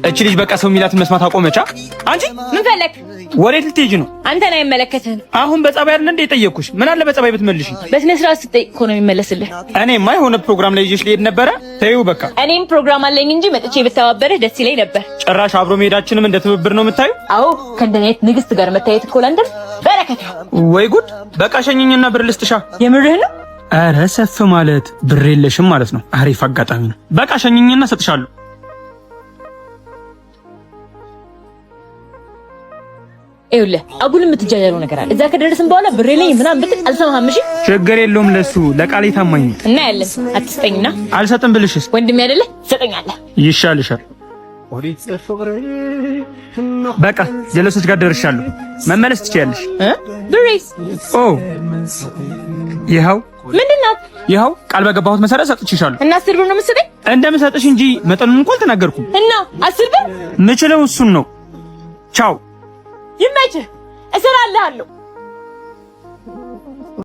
እቺ ልጅ በቃ ሰው ሚላትን መስማት አቆመቻ። አንቺ ምን ፈለክ? ወዴት ልትሄጂ ነው? አንተን አይመለከትህም። አሁን በጸባይ አይደል እንደ ጠየቅኩሽ? ምን አለ በጸባይ ብትመልሺ? በስነ ስርዓት ስትጠይቅ እኮ ነው የሚመለስልህ። እኔማ የሆነ ፕሮግራም ላይ ይዤሽ ልሄድ ነበረ። ተይው በቃ። እኔም ፕሮግራም አለኝ እንጂ መጥቼ ብተባበርህ ደስ ይለኝ ነበር። ጭራሽ አብሮ መሄዳችንም እንደ ትብብር ነው የምታዩ? አዎ ከእንደኔ አይነት ንግስት ጋር መታየት እኮ ለንደን በረከት። ወይ ጉድ! በቃ ሸኝኝና ብር ልስጥሻ። የምርህ ነው? አረ ሰፍ ማለት ብር የለሽም ማለት ነው። አሪፍ አጋጣሚ ነው። በቃ ሸኝኝና ሰጥሻለሁ። ይኸውልህ አጉል የምትጃጃለው ነገር አለ። እዛ ከደረስን በኋላ ብሬ ላይ ምናምን ብትል አልሰማህም። እሺ ችግር የለውም። ለሱ ለቃሌ ታማኝ ነው እና ያለን አትስጠኝና አልሰጥም ብልሽስ ወንድሜ አይደለ ትሰጠኛለህ። ይሻልሻል። በቃ ጀለሶች ጋር ደርሻለሁ። መመለስ ትችያለሽ። ብሬስ ኦ ይኸው ምንድን ናት? ይኸው ቃል በገባሁት መሰረት ሰጥቼሻለሁ። እና 10 ብር ነው የምትሰጠኝ? እንደምሰጥሽ እንጂ መጠኑን እንኳን አልተናገርኩም። እና 10 ብር ምችለው እሱን ነው። ቻው ይመችህ። እሰራልሃለሁ።